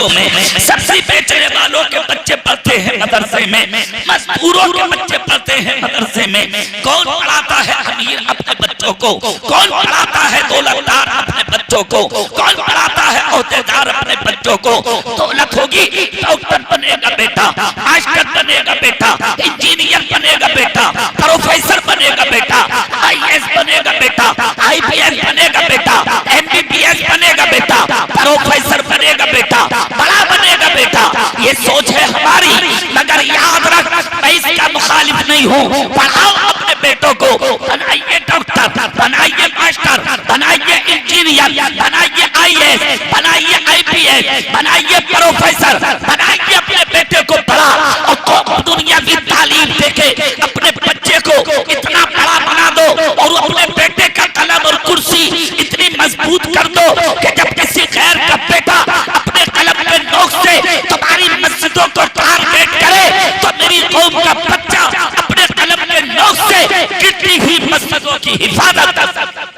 मदरसों में, सब्जी बेचने वालों के बच्चे पढ़ते हैं मदरसे में, मजदूरों के बच्चे पढ़ते हैं मदरसे में। कौन पढ़ाता है अमीर अपने बच्चों को, कौन पढ़ाता है दौलतदार अपने बच्चों को, कौन पढ़ाता है औहदेदार अपने बच्चों को। दौलत होगी डॉक्टर बनेगा बेटा, मास्टर बनेगा बेटा, इंजीनियर बनेगा बेटा, प्रोफेसर बनेगा बेटा, आईएएस बनेगा बेटा, आईपीएस बनेगा बेटा, एमबीबीएस बनेगा बेटा, प्रोफेसर बनेगा बेटा, बड़ा बनेगा बेटा। ये सोच है हमारी, मगर याद रख मैं इसका मुखालिफ नहीं हूँ। पढ़ाओ अपने बेटों को, बनाइए डॉक्टर, बनाइए मास्टर, बनाइए इंजीनियर, बनाइए आईएएस, बनाइए आईपीएस, बनाइए प्रोफेसर, बनाइए अपने बेटे को बड़ा। और दुनियावी तालीम देके अपने बच्चे को इतना बड़ा बना दो और अपने बेटे का कलम और कुर्सी इतनी मजबूत कर दो कि जब किसी गैर का बेटा अपने कलम पे नोक से तुम्हारी मस्जिदों को टारगेट करे तो मेरी कौम का बच्चा अपने कलम पे नोक से गिरती हुई मस्जिदों की हिफाजत कर सकता।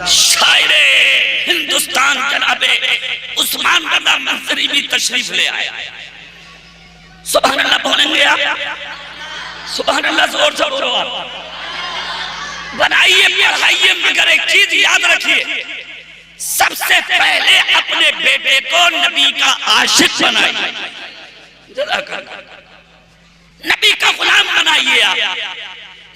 शायरे हिंदुस्तान जनाबे उस्मान रज़ा मंसरी भी तशरीफ ले आया। सुभान अल्लाह बोलेंगे आप? सुभान अल्लाह जोर से बोलो आप। बनाइए पढ़ाइए, मगर एक चीज याद रखिए, सबसे पहले अपने बेटे को नबी का आशिक बनाइए, नबी का गुलाम बनाइए आप।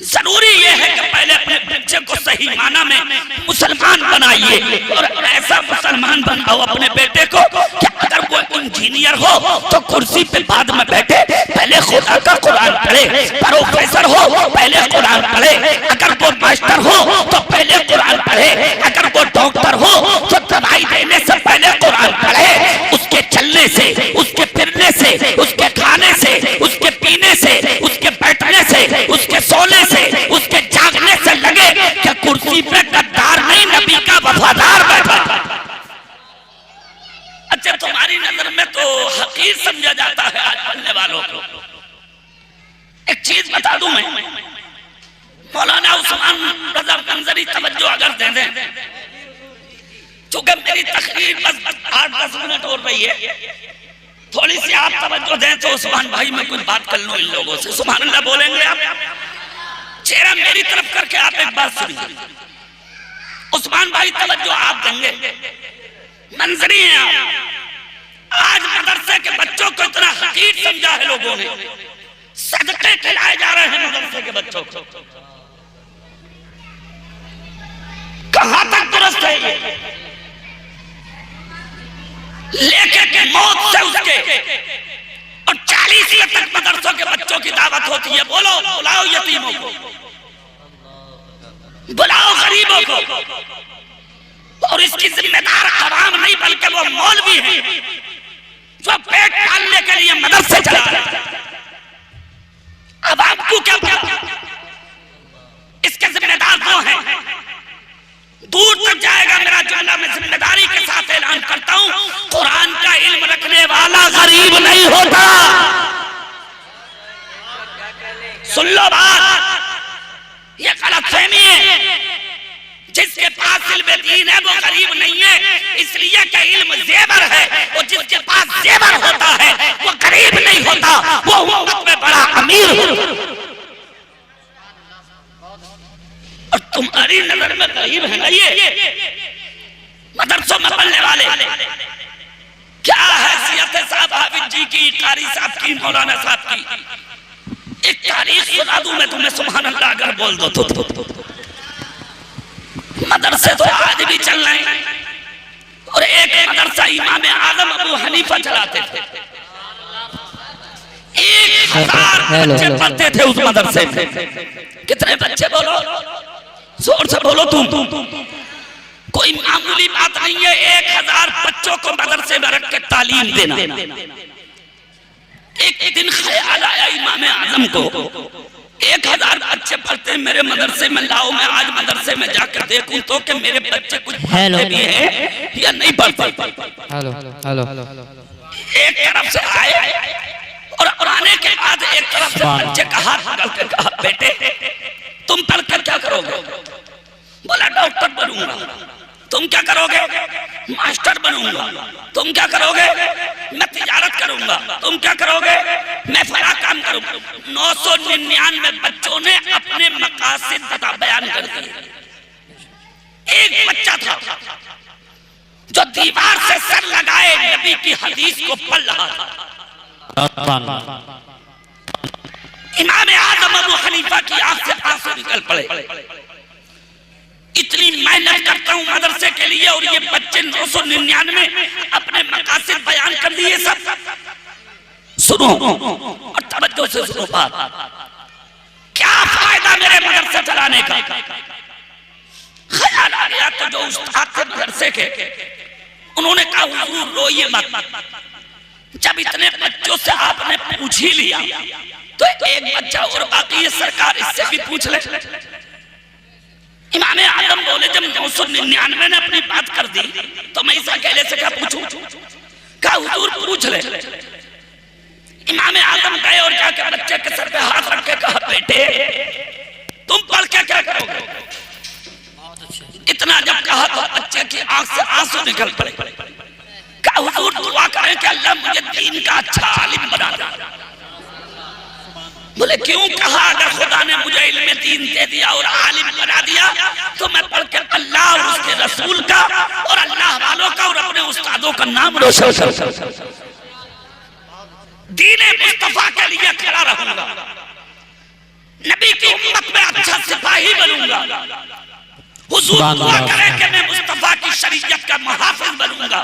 जरूरी यह है कि पहले अपने बच्चे को सही माना में मुसलमान बनाइए, और ऐसा मुसलमान बनाओ अपने बेटे को कि अगर वो इंजीनियर हो तो कुर्सी पे बाद में बैठे, पहले खुदा का कुरान पढ़े। प्रोफेसर हो पहले कुरान पढ़े, अगर वो मास्टर हो तो पहले कुरान पढ़े, अगर वो डॉक्टर हो तो दवाई देने से पहले कुरान पढ़े। उसके चलने से, उसके फिरने से, उसके खाने से, उसके पीने से, उसके बैठने से, उसके सोने से, उसके जागने से लगे कि कुर्सी पे गद्दार नहीं नबी का वफादार बैठा। अच्छा, तुम्हारी नजर में तो हकीर समझा जाता है आज पढ़ने वालों को। एक चीज बता दूं मैं, मौलाना उस्मान रज़ा मंसरी तवज्जो अगर दे दें, चूंकि मेरी तकरीर बस 8-10 मिनट हो रही है, थोड़ी सी आप तवज्जो दें तो उस्मान भाई मैं कुछ बात कर लूं इन लोगों से। सुभान अल्लाह बोलेंगे आप? चेहरा मेरी तरफ करके आप एक बात सुनिए। उस्मान भाई तवज्जो आप देंगे, मंजरी हैं आप। आज मदरसे के बच्चों को इतना हकीर समझा है लोगों ने, सदके खिलाए जा रहे हैं मदरसे के बच्चों को। कहां तक दुरुस्त है ये? लेके के मौत से उसके और 40 तक मदरसों के बच्चों की दावत होती है। बोलो, बुलाओ यतीमों को, बुलाओ गरीबों को, और इसकी जिम्मेदार आवाम नहीं बल्कि वो मौलवी हैं जो पेट पालने के लिए मदरसे चला रहे हैं। अब आपको क्या पता? इसके जिम्मेदार वो हैं। दूर तक जाएगा मेरा जुमला, मैं जिम्मेदारी के साथ ऐलान करता हूं, कुरान का इल्म रखने वाला गरीब नहीं होता। सुन लो बात, ये गलतफहमी है। जिसके पास इल्म दीन है वो गरीब नहीं है, इसलिए कि इल्म जेवर है, और जिसके पास जेवर होता है वो गरीब नहीं होता, वो उम्मत में बड़ा अमीर होता। और तुम्हारी नजर में गरीब है ना ये मदरसों में पढ़ने वाले? क्या हैसियत है साहब हाफिज जी की, कारी साहब की, मौलाना साहब की? एक तारीख सुना दूं मैं तुम्हें, सुभान अल्लाह अगर बोल दो तो। मदरसे तो आज भी चल रहे हैं, और एक मदरसा इमाम आजम अबू हनीफा चलाते थे। 1000 बच्चे पढ़ते थे उस मदरसे में। कितने बच्चे? बोलो, जोर से बोलो तुम। कोई मामूली बात नहीं है 1000 बच्चों को मदरसे में रख के तालीम देना। एक दिन ख्याल आया इमाम आजम को, 1000 बच्चे पढ़ते हैं मेरे मदरसे में, लाओ मैं आज मदरसे में जाकर देखूं तो कि मेरे बच्चे कुछ पढ़ते भी हैं या नहीं पढ़ते। Hello hello hello. एक तरफ से आए और आने के बाद एक तरफ से बच्चे का हाथ पकड़ के कहा, बेटे तुम पढ़कर क्या करोगे? बोला डॉक्टर बनूंगा। तुम क्या करोगे? मास्टर बनूंगा। तुम क्या करोगे? मैं तिजारत करूंगा। तुम क्या करोगे? मैं फला काम करूंगा। 999 बच्चों ने अपने मकासद बता बयान कर दिए। एक बच्चा था जो दीवार से सर लगाए नबी की हदीस को पढ़ रहा था। इमाम आजम अबू हनीफा की आंख से आंसू निकल पड़े। इतनी मेहनत करता हूं मदरसे के लिए और ये बच्चे 999 अपने मकासद बयान कर दिए। सब सुनो और तवज्जो से सुनो बात। क्या फायदा मेरे मदरसे चलाने का? ख्याल आ गया तो जो उस्ताद थे मदरसे के, उन्होंने कहा हुजूर रोइए मत। जब इतने बच्चों से आपने पूछ ही लिया तो एक बच्चा और बाकी है सरकार, इससे भी पूछ ले। इमाम आजम बोले जब 999 ने अपनी बात कर दी तो मैं इस अकेले से क्या पूछूं? कहा हुजूर पूछ ले। इमाम आजम गए और जाके बच्चे के सर पे हाथ रख के कहा बेटे तुम पढ़ के क्या करोगे? इतना जब कहा तो बच्चे की आंख से आंसू निकल पड़े। कहा हुजूर दुआ करें कि अल्लाह मुझे दीन का अच्छा आलिम बना दे। बोले क्यों? कहा अगर खुदा ने मुझे इल्म दीन दे दिया और आलिम बना दिया तो मैं पढ़ के अल्लाह और उसके रसूल का और अल्लाह वालों का और अपने उस्तादों का नाम रोशन कर दीन मुस्तफा के लिए खड़ा रहूंगा। नबी की उम्मत में अच्छा सिपाही बनूंगा। हुजूर दुआ करें कि मैं मुस्तफा की शरीयत का मुहाफिज बनूंगा।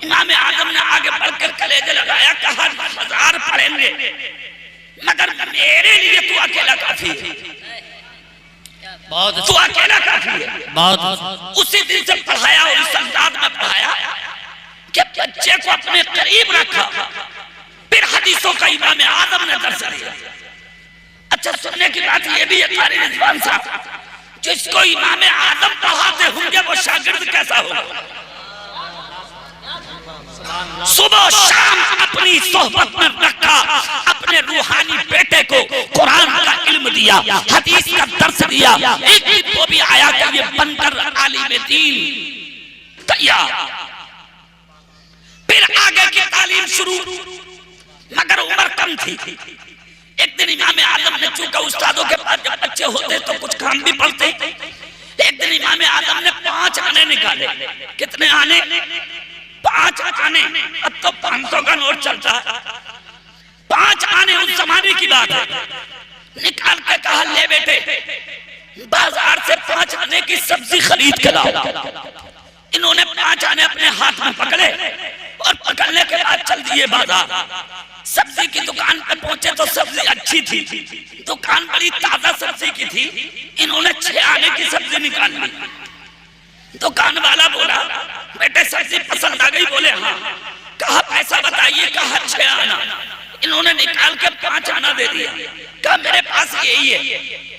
इमाम आजम ने आगे बढ़कर कलेजे लगाया, कहा 1000 पढ़ेंगे मगर मेरे लिए तू अकेला काफी है। तू अकेला काफी है। उसी दिन से पढ़ाया और इस अंदाज में पढ़ाया कि बच्चे को अपने करीब रखा। फिर हदीसों का इमाम आजम ने दर्ज दिया। अच्छा सुनने की बात यह भी है कारी रिजवान साहब, जिसको इमाम आजम पढ़ाते होंगे वो शागिर्द कैसा होगा? सुबह शाम अपनी सोहबत में रखा, अपने रूहानी बेटे को कुरान का इल्म दिया, हदीस का दर्स दिया। एक दिन वो भी आया कि ये बनकर आलिम दीन तैयार। फिर आगे की तालीम शुरू, मगर उम्र कम थी। एक दिन इमाम आजम ने, चूंकि उस्तादों के पास जब बच्चे होते तो कुछ काम भी पढ़ते, एक दिन इमाम आजम ने 5 आने निकाले। कितने आने? 5 आने। अब तो 500 का नोट चलता है। 5 आने उस जमाने की बात है। निकाल के कहा ले बेटे बाजार से 5 आने की सब्जी खरीद के लाओ। इन्होंने 5 आने अपने हाथ में पकड़े और पकड़ने के बाद चल दिए बाजार। सब्जी की दुकान पे पहुंचे तो सब्जी अच्छी थी, दुकान बड़ी ताजा सब्जी की थी। इन्होंने 6 आने की सब्जी निकाल ली। दुकान वाला बोला बेटे सब्जी पसंद आ गई? बोले हाँ। कहा पैसा बताइए? कहा 6 आना। इन्होंने निकाल के 5 आना दे दिया। कहा मेरे पास यही है।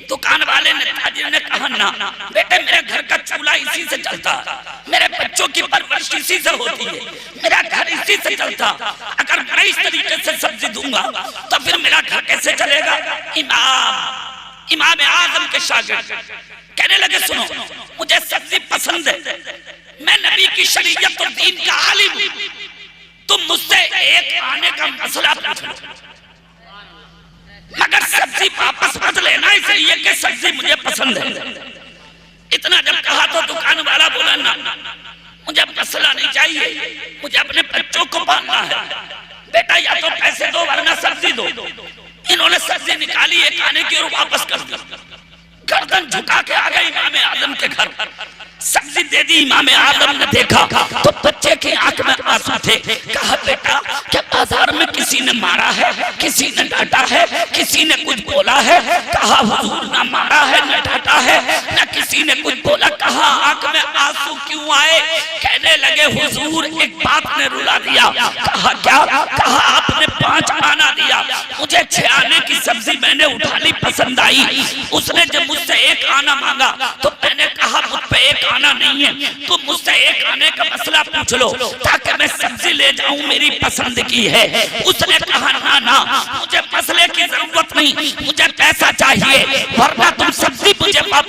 दुकान वाले ने, ताजिर ने कहा ना बेटे मेरे घर का चूल्हा इसी से चलता, मेरे बच्चों की परवरिश इसी से होती है, मेरा घर इसी से चलता। अगर मैं इस तरीके से सब्जी दूंगा तो फिर मेरा घर कैसे चलेगा? इमाम आजम के शागिर्द कहने लगे सुनो मुझे सब्जी पसंद है, मैं नबी की शरीयत और दीन का आलिम हूं, तुम मुझसे 1 आने का मसला पूछ लो मगर सब्जी वापस मत लेना, इसलिए कि सब्जी मुझे पसंद है। इतना जब कहा तो दुकान वाला बोला ना मुझे मसला नहीं चाहिए, मुझे अपने बच्चों को पालना है। बेटा या तो पैसे दो वरना सब्जी दो। इन्होंने सब्जी निकाली 1 आने की और वापस कर दी। गर्दन झुका के आ गए इमाम आजम के घर। सब्जी दे दी। इमाम आजम ने देखा तो बच्चे की आंख में आंसू थे। कहा बेटा क्या बाजार में किसी ने मारा है, किसी ने डांटा है, किसी ने कुछ बोला है? कहा हुजूर ना मारा है न डांटा है न किसी ने कुछ बोला। कहा आंख में आंसू क्यों आए? कहने लगे हुजूर एक बात ने रुला दिया। कहा क्या? कहा आपने 5 आना दिया, मुझे 6 आने की सब्जी मैंने उठा ली, पसंद आई। उसने जब मुझसे 1 आना मांगा तो मैंने कहा मुझ पे 1 आना नहीं है, तुम मुझसे 1 आने का मसला पूछ लो ताकि मैं सब्जी ले जाऊं, मेरी पसंद की है। उसने कहा ना ना मुझे मसले की जरूरत नहीं, मुझे पैसा चाहिए वरना तुम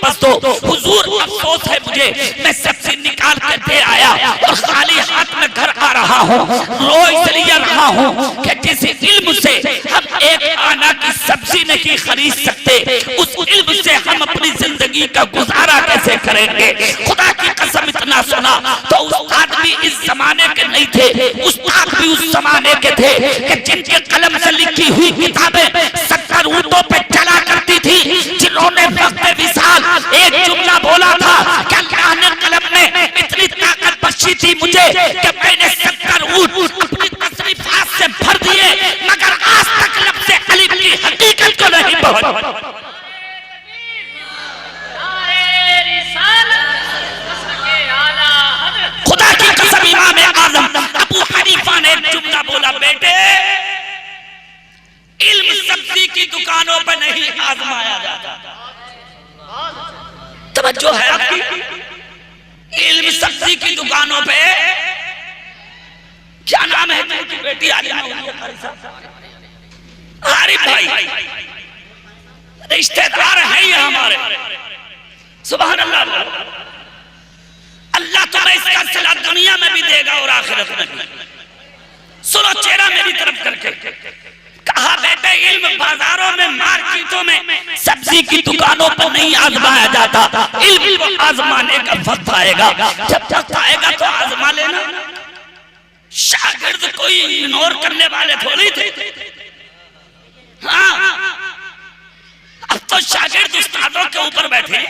वापस दो। हुजूर अफसोस है मुझे, मैं सब्जी निकाल कर दे आया और खाली हाथ में घर आ रहा हूँ। रो इसलिए रहा हूँ कि जिस इल्म से हम एक आना की सब्जी नहीं खरीद सकते, उस इल्म से हम अपनी जिंदगी का गुजारा कैसे करेंगे। खुदा की कसम इतना सुना तो उस्ताद भी इस जमाने के नहीं थे, उस्ताद भी उस जमाने के थे कि जिनके कलम से लिखी हुई किताबें 70 ऊंटों पे चला करती थी, जिन्होंने वक्त विशाल एक जुमला बोला था कि अल्लाह ने कलम में इतनी ताकत बख्शी थी मुझे कि मैंने 70 ऊंट अपनी तसरीफात से भर दिए, मगर आज तक लफ्ज़ अलिफ की हकीकत को नहीं पहुंचा। खुदा की कसम इमाम आज़म अबू हनीफा ने एक जुमला बोला, बेटे इल्म सब्जी की दुकानों पर नहीं आजमाया जाता। तवज्जो है आपकी? इल्म सब्जी की दुकानों पे, क्या नाम है तेरी बेटी? आरिफ भाई, रिश्तेदार हैं ये हमारे। सुभान अल्लाह। अल्लाह तुम्हें इसका सिला दुनिया में भी देगा और आखिरत में भी। सुनो चेहरा मेरी तरफ करके, कहा बेटे इल्म बाजारों में, मार्केटों में, सब्जी की दुकानों पर नहीं आजमाया जाता, इल्म को आजमाने का वक्त आएगा। जब वक्त आएगा तो आजमा लेना। शागिर्द कोई इग्नोर करने वाले थोड़ी थे। हाँ, अब तो शागिर्द उस्तादों के ऊपर बैठे।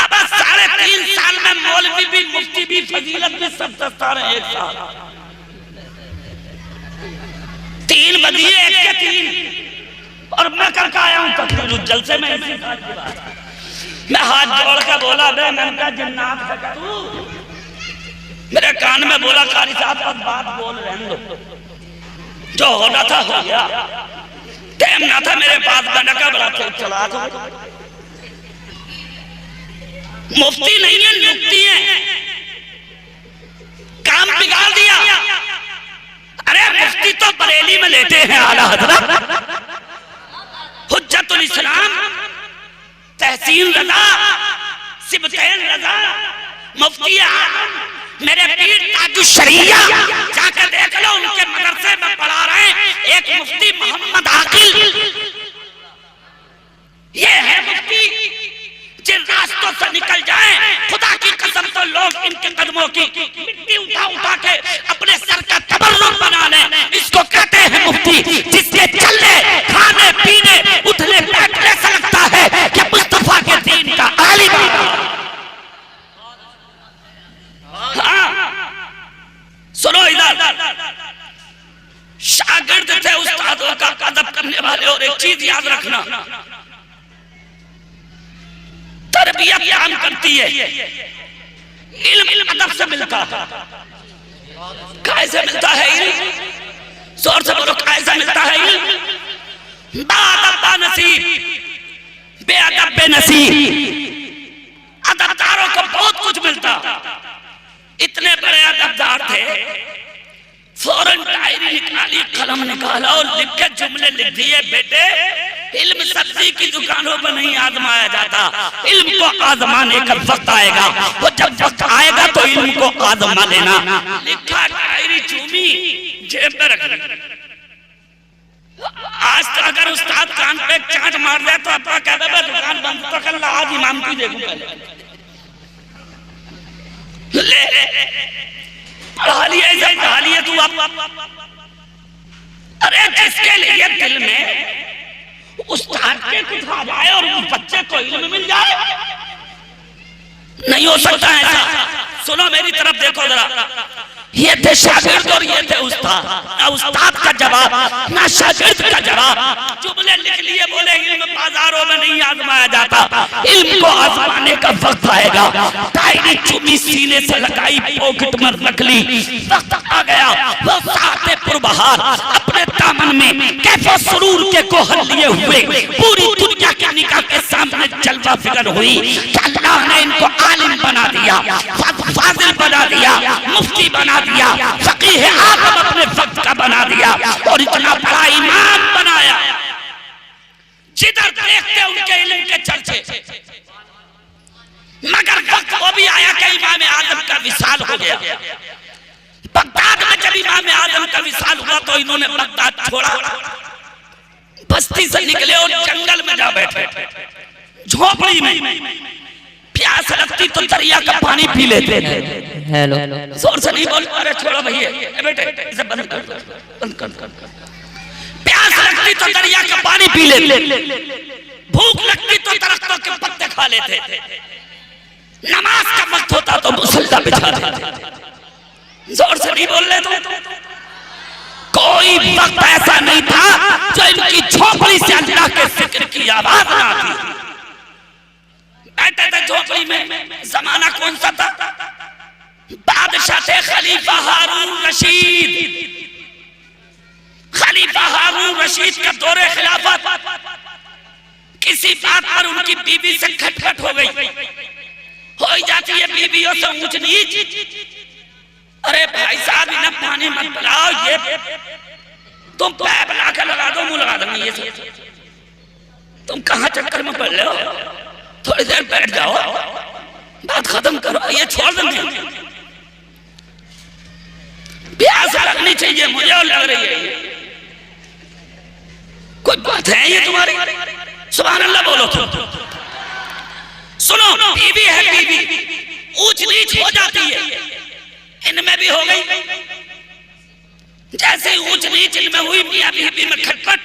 अब 3.5 साल में मौलवी भी, मुफ्ती भी, फजीलत भी सब दस्तार हैं एक साथ। 3 बदिए, 1 के 3, और मैं करके आया हूं तकरीर जलसे में। मैं हाथ जोड़ के बोला, बे मैं का जन्नत है तू। मेरे कान में बोला, कारी साहब अब बात बोल रहने दो, जो होना था हो गया, टाइम ना था मेरे पास। मैंने कहा बड़ा चला दो। मुफ्ती नहीं है, मुफ्ती है, काम बिगाड़ दिया। अरे मुफ्ती तो बरेली में लेटे हैं आला हजरत हुज्जतुल इस्लाम, तहसीन रजा, सिबतैन रजा, मुफ्ती आजम मेरे पीर ताजुश शरिया, जाकर देख लो उनके मदरसे में पढ़ा रहे हैं एक मुफ्ती मोहम्मद आकिल। ये है मुफ्ती। जिन रास्तों से निकल जाए, खुदा की कसम तो लोग इनके कदमों की मिट्टी उठा उठा के अपने सर का तबर्रुक बना लें। इसको कहते हैं मुफ्ती। जिसके चलने, खाने, पीने, उठने बैठने से लगता है कि मुस्तफा के दीन का आलिम। हाँ, सुनो इधर, शागिर्द थे उस्तादों का अदब करने वाले। और एक चीज याद रखना, तरबियत काम करती है, इल्म अदब से मिलता है। कैसे मिलता है इल्म? जोर से बोलो, कैसे मिलता है इल्म? बाअदब बानसीब, बेअदब बेनसीब। अदबदारों को बहुत कुछ मिलता। इतने बड़े अदबदार थे, फौरन डायरी निकाली, कलम निकाला और लिख के जुमले लिख दिए, बेटे इल्म सब्जी की दुकानों पर नहीं आजमाया जाता, इल्म को आजमाने का वक्त आएगा। वो जब वक्त आएगा तो इल्म को आजमा लेना। लिखा, डायरी चूमी, जेब में रख। आज तो अगर उस्ताद कान पे चांट मार दे तो अब्बा कहता है दुकान बंद तो कर ला, आज इमाम की देखूं ले पढ़ा लिया, ऐसा पढ़ा लिया तू। अरे जिसके लिए दिल में उस्ताद के कुछ आ जाए और उस बच्चे को इल्म मिल जाए, नहीं हो सकता ऐसा। सुनो मेरी तरफ देखो जरा, ये थे शागिर्द और ये थे उस्ताद। ना उस्ताद का जवाब, ना शागिर्द का जवाब। जुमले लिख लिए, बोले इल्म बाजारों में नहीं आजमाया जाता, इल्म को आजमाने का वक्त आएगा। डायरी चुमी, सीने से लगाई, पॉकेट में रख ली। वक्त आ गया, वो साथे पुरबहार अपने दामन में कैफो सुरूर के कोहर लिए हुए पूरी दुनिया के निगाह के सामने जलवा फिगर हुई कि अल्लाह ने इनको आलिम बना दिया, फाजिल बना दिया, मुफ्ती बना दिया, फकीह आज़म अपने वक्त का बना दिया और इतना बड़ा इमाम बनाया। जिधर देखते उनके इल्म के चर्चे। मगर वक्त वो भी आया कि इमाम आजम का विसाल हो गया। बगदाद में जब इमाम आजम का विसाल हुआ तो इन्होंने बगदाद छोड़ा, बस्ती से निकले और जंगल में जा बैठे, झोपड़ी में। प्यास लगती तो दरिया का पानी पी लेते थे। हेलो, जोर से नहीं बोल, अरे छोड़ो भैया, बेटे इसे बंद कर, बंद कर। प्यास लगती तो दरिया का पानी पी लेते, भूख लगती तो दरख्तों के पत्ते खा लेते, नमाज का वक्त होता तो मुसल्ला बिछा देते। जोर से नहीं बोल रहे तो कोई वक्त ऐसा नहीं था जो इनकी झोपड़ी से अल्लाह के जिक्र की आवाज ना आती। बैठे थे झोपड़ी में। जमाना कौन सा था? बादशाह थे खलीफा हारून रशीद। खलीफा हारून रशीद का दौरे खिलाफत। किसी बात पर उनकी बीवी से खटखट हो गई, हो जाती है बीवियों से ऊंच नीच। अरे भाई साहब, इन्हें पानी मत पिलाओ, ये तुम पैप ला के लगा दो, मुंह लगा दूंगी। ये तुम कहाँ चक्कर में पड़ रहे हो? थोड़ी देर बैठ जाओ, बात खत्म करो, ये छोड़ देंगे। प्यास लगनी चाहिए, मुझे और लग रही है। कोई बात है ये तुम्हारी? सुभान अल्लाह बोलो तो। सुनो, बीवी है, बीवी ऊंच नीच हो जाती है, इनमें भी हो गई। जैसे ऊंच नीच इनमें हुई, मियां बीवी में खटपट,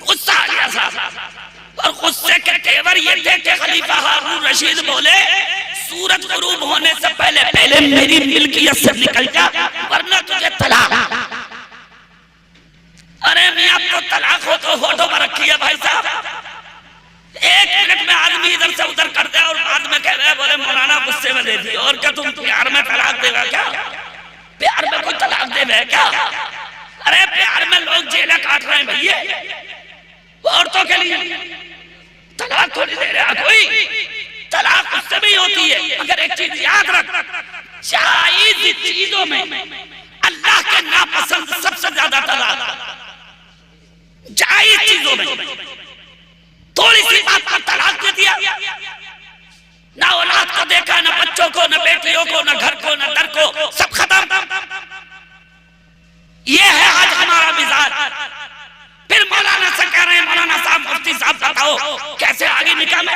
गुस्सा आ गया साहब। और गुस्से के तेवर ये थे कि खलीफा हारून रशीद बोले, सूरज गुरूब होने से पहले पहले मेरी मिल्कियत से निकल जा, वरना तुझे तलाक। अरे मियां, तो तलाक हो तो होठों पर रखी है भाई साहब। एक मिनट में आदमी इधर से उधर कर दे और बाद में कह रहे हैं, बोले मौलाना गुस्से में दे दी। और क्या तुम प्यार में तलाक देगा क्या? प्यार में कोई तलाक देगा क्या? अरे प्यार में लोग जेलें काट रहे हैं भैया, औरतों के लिए तलाक थोड़ी दे रहा कोई। तलाक उससे भी होती है, मगर एक चीज याद रख, जायज चीजों में अल्लाह के नापसंद सबसे ज्यादा तलाक। जायज चीजों में थोड़ी सी बात पर तलाक दे दिया, ना औलाद को देखा, ना बच्चों को, ना बेटियों को, ना घर को, ना दर को, सब खत्म। ये है आज हमारा मिजाज। फिर मौलाना से कह रहे हैं, मौलाना साहब, मुफ्ती साहब बताओ कैसे आगे निकाले?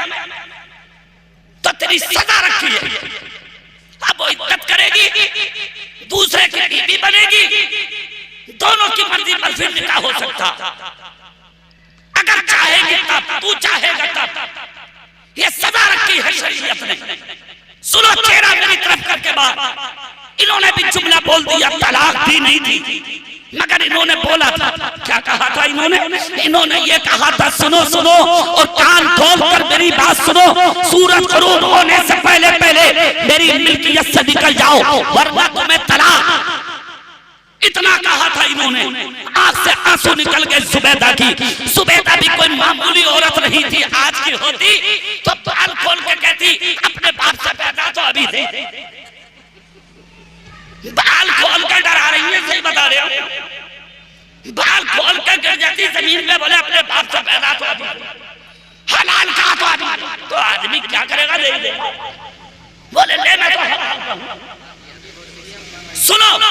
तो तेरी सजा रखी है। अब वो इज्जत करेगी, दूसरे की बीवी बनेगी, दोनों की मर्जी पर फिर निकाह हो सकता। अगर चाहेगी तब, तू चाहेगा तब। ये सजा रखी है शरीयत ने। सुनो, चेहरा मेरी तरफ करके बाद इन्होंने भी जुमला बोल दिया, तलाक दी नहीं थी, मगर इन्होंने बोला था, क्या कहा था इन्होंने ये कहा था, सुनो सुनो और कान खोल कर मेरी बात सुनो, सूरज गुरूब होने से पहले पहले मेरी मिल्कियत से निकल जाओ, वरना तुम्हें तलाक। इतना कहा था इन्होंने। आंख से आंसू निकल गए जुबैदा की। जुबैदा भी कोई मामूली औरत नहीं थी, आज की होती तो बाल खोल के कहती, अपने बाप से पैदा तो अभी थे। बाल खोल कर डरा रही है, सही बता रहे हो। बाल खोल कर गिर जाती जमीन में, बोले अपने बाप से पैदा तो अभी, हलाल कहा तो अभी। तो आदमी क्या करेगा? दे दे, बोले ले मैं तो हलाल कहूं। सुनो ना,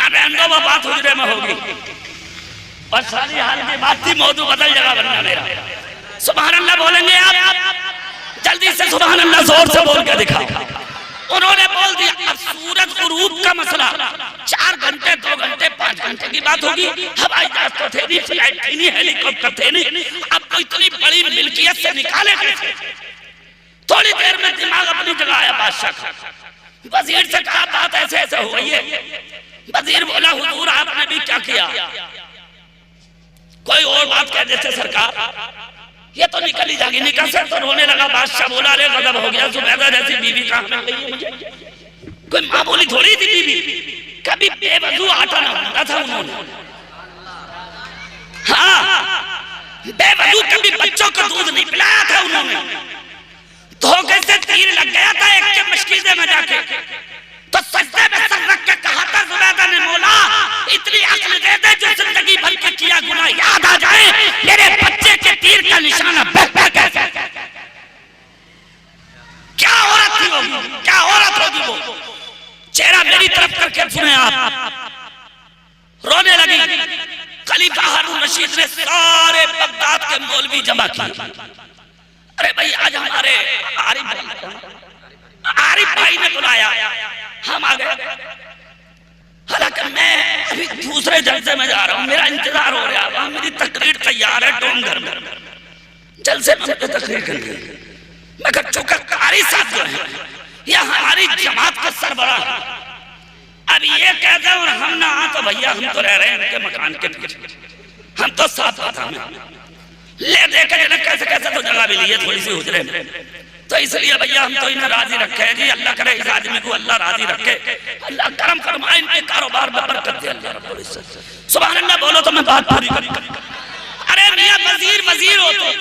रहने वो बात हुजरे में होगी। और सारी हाल की बात थी, मौजू बदल जगह बनना मेरा। सुभान अल्लाह बोलेंगे आप? जल्दी से सुभान अल्लाह जोर से बोल के दिखाओ। उन्होंने बोल दिया, अब सूरज गुरूब का मसला 4 घंटे, 2 घंटे, 5 घंटे की बात होगी। हवाई जहाज तो थे नहीं, फ्लाइट थी नहीं, हेलीकॉप्टर थे नहीं। अब तो इतनी बड़ी मिल्कियत से निकाले कैसे? थोड़ी देर में दिमाग अपनी जगह आया बादशाह का। वजीर से कहा, बात ऐसे ऐसे हो गई है। वजीर बोला, हुजूर आपने भी क्या किया? कोई और बात कह देते सरकार, ये तो निकल ही जाएगी। निकल से तो रोने लगा। बादशाह बोला, अरे गजब हो गया, जुबैदा जैसी बीवी कहाँ मिल गई है मुझे? कोई मामूली थोड़ी थी बीवी, कभी बेवजू आटा ना बनाता था उन्होंने। हाँ, बेवजू कभी बच्चों को दूध नहीं पिलाया था उन्होंने। धोखे से तीर लग गया था एक के मशकीजे में जाके, तो सजदे में सर रख के कहा था जुबैदा ने, मौला इतनी अक्ल दे दे जो जिंदगी भर के किया गुनाह याद आ जाए, मेरे बच्चे के तीर का निशाना बेहतर कैसे। क्या औरत थी वो, क्या औरत होगी वो। चेहरा मेरी तरफ करके सुने आप, रोने लगी। खलीफा हारून रशीद ने सारे बगदाद के मौलवी जमा किए। अरे भाई आज हमारे आरिफ भाई ने बुलाया, हम आ गए। हालांकि मैं अभी दूसरे जलसे में जा रहा हूँ, मेरा इंतजार हो रहा है, वहां मेरी तकरीर तैयार है डोंगर में, जलसे में मुझे तकरीर करनी है। मैं कहा चूंकि कारी साहब जो है यह हमारी जमात का सरबराह है, अब ये कहते हैं और हम ना आ तो भैया हम तो रह रहे हैं इनके मकान के पीछे, हम तो साथ में ले देखे कैसे कैसे तो जगह भी ली है थोड़ी सी हुजरे में, तो इसलिए भैया हम तो इन्हें राजी रखे हैं जी। अल्लाह करे इस आदमी को अल्लाह राजी रखे, अल्लाह करम फरमाए, इनके कारोबार में बरकत दे अल्लाह रब्बुल इज्जत। सुभान अल्लाह बोलो तो मैं बात पूरी करूं। अरे मियां वजीर वजीर हो तो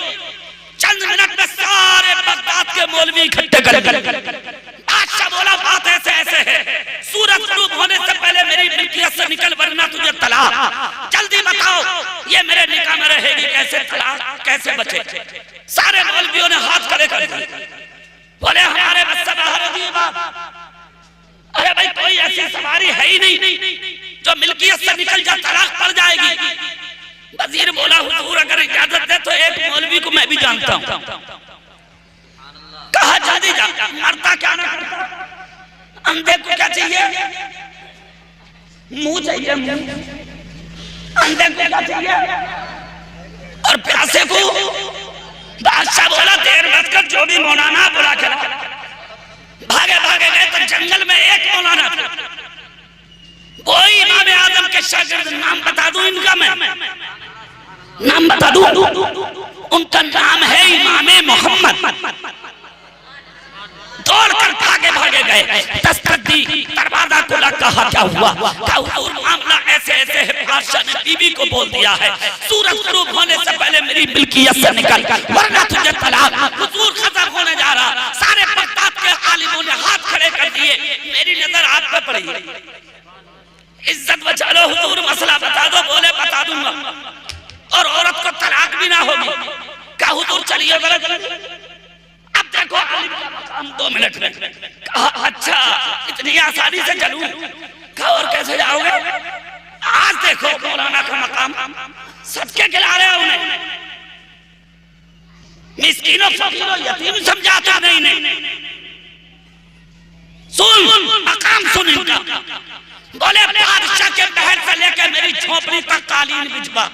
चंद मिनट में सारे बगदाद के मौलवी इकट्ठे कर। बादशाह बोला बात ऐसे ऐसे है, सूरज गुरूब होने से पहले मेरी मिल्कियत से निकल वरना तुझे तलाक, जल्दी बताओ ये मेरे निकाह में रहेगी कैसे, तलाक कैसे बचे। सारे मौलवियों ने हाथ खड़े कर दिए, बोले हमारे बस से बाहर होगी ये बात। अरे भाई कोई ऐसी सवारी है ही नहीं जो मिल्कियत से निकल जा तलाक पड़ जाएगी। वजीर बोला हुजूर अगर इजाजत दे तो एक मौलवी को मैं भी जानता हूँ। कहा जल्दी जा, मरता क्या ना करता, अंधे को क्या चाहिए, मुंह चाहिए मुंह, अंधे को क्या चाहिए और प्यासे को। बादशाह बोला देर मत कर, जो भी मौलाना बुला के ला। भागे भागे गए तो जंगल में एक मौलाना था, वही इमाम आजम के शागिर्द, नाम बता दूं इनका, मैं नाम बता दूं, उनका नाम है इमाम मोहम्मद। दौड़कर भागे भागे गए, दस्तक दी, दरवाजा खुला, कहा क्या हुआ, क्या हुजूर मामला ऐसे ऐसे है। बादशाह ने बीवी को बोल दिया है सूरज गुरूब होने से पहले मेरी मिल्कियत से निकल वरना तुझे तलाक। हुजूर खत्म होने जा रहा, सारे बगदाद के आलिमों ने हाथ खड़े कर दिए, मेरी नजर आप पे पड़ी। इज्जत बचा लो हुजूर, मसला बता दो। बोले बता दूंगा, और औरत को तलाक भी ना होगी। क्या हुजूर चलिए गलत, अब देखो आलिम का मकाम 2 मिनट में। कहा अच्छा इतनी आसानी से चलूं, कहा और कैसे जाओगे। आज देखो मौलाना का मकाम, सबके खिला रहे हैं उन्हें, मिस्कीनों फकीरों यतीम समझाता नहीं। सुन मकाम सुन इनका। बोले बादशाह के महल से लेकर मेरी झोपड़ी तक कालीन बिछवा,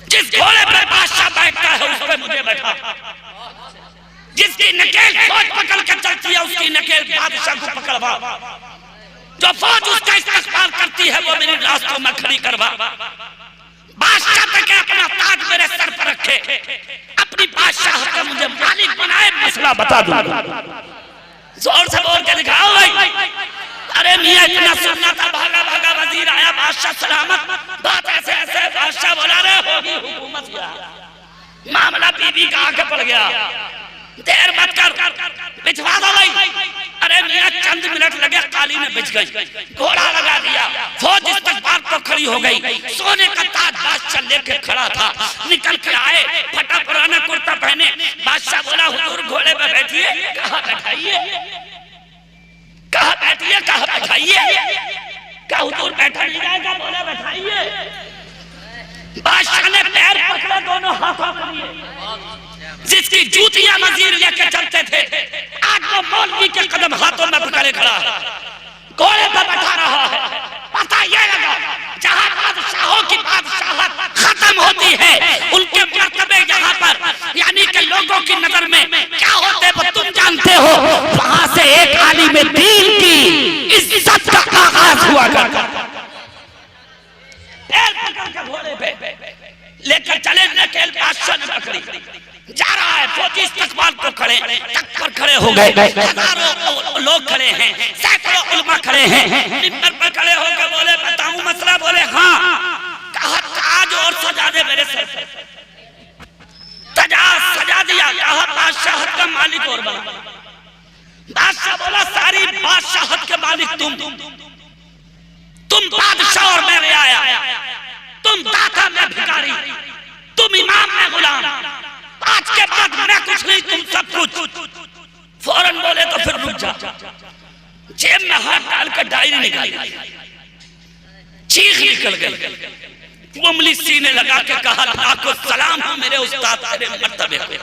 जिस घोड़े पर बादशाह बैठता है उस पर मुझे बैठा, जिसकी नकेल फौज पकड़ कर चलती है उसकी नकेल बादशाह को पकड़वा, जो फौज उसका इस्तेमाल करती है वो मेरे रास्तों में खड़ी करवा। बादशाह तक अपना ताज मेरे सर पर रखे, अपनी बादशाह का मुझे मालिक बनाए, मसला बता दूंगा। जोर से बोल के दिखाओ भाई। अरे मियां इतना सुनना था, भागा भागा वजीर आया, बादशाह सलामत, बात ऐसे ऐसे। बादशाह बोला रे होगी हुकूमत, मामला बीबी का आगे पड़ गया, देर मत कर, बिछवा दो भाई। अरे मियां चंद मिनट लगे, काली में बिछ गई, घोड़ा लगा दिया, फौज इस्तकबाल तो खड़ी हो गई। सोने का ताज बादशाह लेके खड़ा था, निकल के आए, फटा पुराना कुर्ता पहने। बादशाह बोला हुजूर घोड़े पे बैठिए, कहा बैठाइए, कहा बैठिए, कहा बैठाइए, क्या हुजूर बैठा नहीं जाएगा, बोले बैठाइए। बादशाह ने पैर पकड़े दोनों हाथों में, जिसकी जूतियां वजीर लेके चलते थे आज वो मौलवी के कदम हाथों में पकड़े खड़ा है, घोड़े पर बैठा रहा है। पता ये लगा जहां बादशाहों की बादशाहत खत्म होती है उनके मर्तबे यहाँ पर यानी कि लोगों की नजर में क्या होते वो तुम जानते हो। वहां से एक आलिम दीन की इज्जत का आगाज हुआ करता। पैर पकड़ के घोड़े पे लेकर चले, नकेल बादशाह ने पकड़ी, जा रहा है, फौजी इस्तकबाल को खड़े तक पर खड़े हो गए, हजारों लोग खड़े हैं, सैकड़ों उलमा खड़े हैं, मिंबर पर खड़े होकर बोले बताऊं मसला, बोले हाँ। कहा ताज और सजा दे मेरे सर पर, ताज सजा दिया, कहा बादशाह का मालिक और बना। बादशाह बोला सारी बादशाहत के मालिक तुम बादशाह और मैं रियाया, तुम दाता मैं भिखारी, तुम इमाम मैं गुलाम, आज के बाद मैं कुछ नहीं तुम सब कुछ। फौरन बोले तो फिर रुक जा। जेब में हाथ डाल कर डायरी निकाली, चीख निकल गई। उंगली सीने लगा के कहा लाखों सलाम हो मेरे उस्ताद तेरे मर्तबे पे।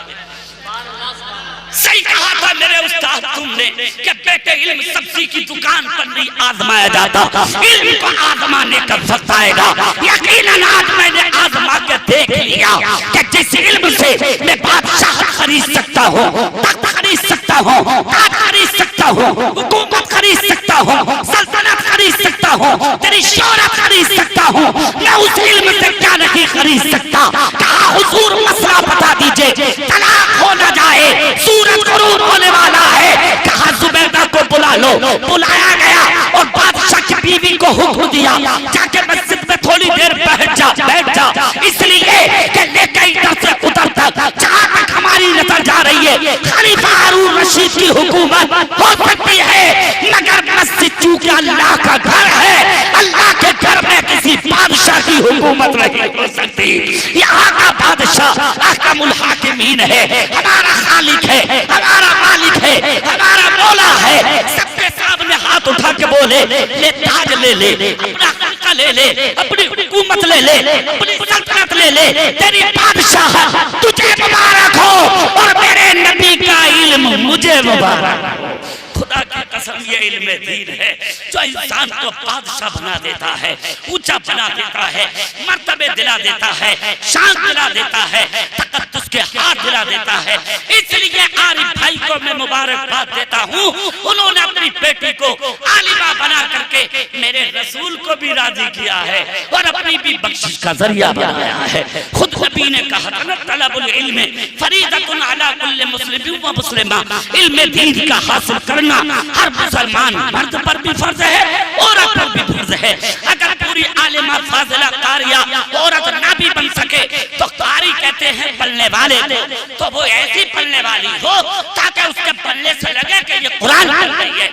सही कहा था मेरे उस्ताद तुमने कि बेटे इल्म सब्जी की दुकान पर नहीं आजमाया जाता, इल्म को आजमाने का वक्त आएगा। यकीनन आज मैंने आजमा के देख लिया कि जिस इल्म से मैं बादशाह खरीद सकता हूँ, तख्त खरीद सकता हूँ, ताज खरीद सकता हूँ, हुकूमत खरीद सकता हूँ, सल्तनत खरीद सकता हूँ, तेरी शोहरत खरीद सकता हूँ, मैं उस इल्म से क्या नहीं खरीद सकता। कहा हुजूर मसला बता दीजिए, तलाक हो न जाए, सूरज गुरूर होने वाला है। कहा जुबैदा को बुला लो। बुलाया गया और बादशाह की बीवी को हुक्म दिया जाके मस्जिद में थोड़ी देर बैठ जा, इसलिए कि लेके इधर से उधर तक जहां तक हमारी नजर जा रही है खलीफा हारून रशीद की हुकूमत हो सकती है, मगर मस्जिद चूंकि अल्लाह का घर है, अल्लाह के घर में किसी बादशाह की हुकूमत नहीं हो सकती। यहाँ का बादशाह अहकमुल हाकिमीन है, हमारा खालिक है, हमारा मालिक है, हमारा मौला है। सबके सामने हाथ उठा के बोले ले ताज ले, अपना खल्का ले, अपनी हुकूमत ले, अपनी सल्तनत ले, तेरी बादशाह तुझे मुबारक हो और मेरे नबी का इल्म मुझे मुबारक हो। खुदा की कसम ये इल्म दीन है जो इंसान को बादशाह बना देता है, ऊंचा बना देता है, मर्तबे दिला देता है, शान दिला देता है, तकद्दुस के हाथ दिला देता है। इसलिए आरिफ भाई को मैं मुबारकबाद देता हूँ, उन्होंने अपनी बेटी को आलिमा बना करके मेरे रसूल को भी राजी किया है और अपनी भी बख्शिश का जरिया बनाया है। खुद नबी ने कहा था ना तलबुल इल्म फरीदतुन अला कुल्li मुस्लिम व मुस्लिमा, इल्म दीन का हासिल करना हर मुसलमान मर्द पर भी फर्ज है, औरत पर भी फर्ज है। अगर पूरी आलिमा फाजिला कारिया औरत ना भी बन सके तो कारी कहते हैं पढ़ने वाले को, तो वो ऐसी पढ़ने वाली हो ताकि उसके पढ़ने से लगे कि ये कुरान पढ़ रही है।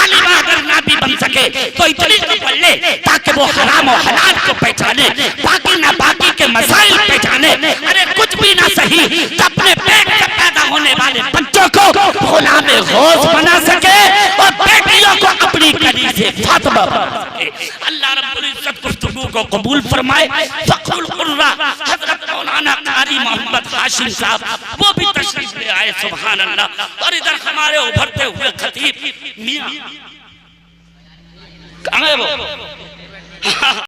आलिमा अगर ना भी बन सके तो इतनी तो पढ़ ले ताकि वो हराम और हलाल को पहचाने, बाकी ना बाकी के मसाइल पहचाने। अरे कुछ भी ना सही तो अपने पेट से पैदा होने वाले बच्चों को गुलामे गौस बना सके और बेटियों को अपनी कली से फातिमा बना सके। अल्लाह रब्बुल इज्जत गुफ्तगू को कबूल फरमाए। फखरुल कुर्रा हजरत मौलाना कारी मोहम्मद हाशिम साहब वो भी तशरीफ ले आए, सुभान अल्लाह। और इधर हमारे उभरते हुए खतीब मियां कहाँ है वो?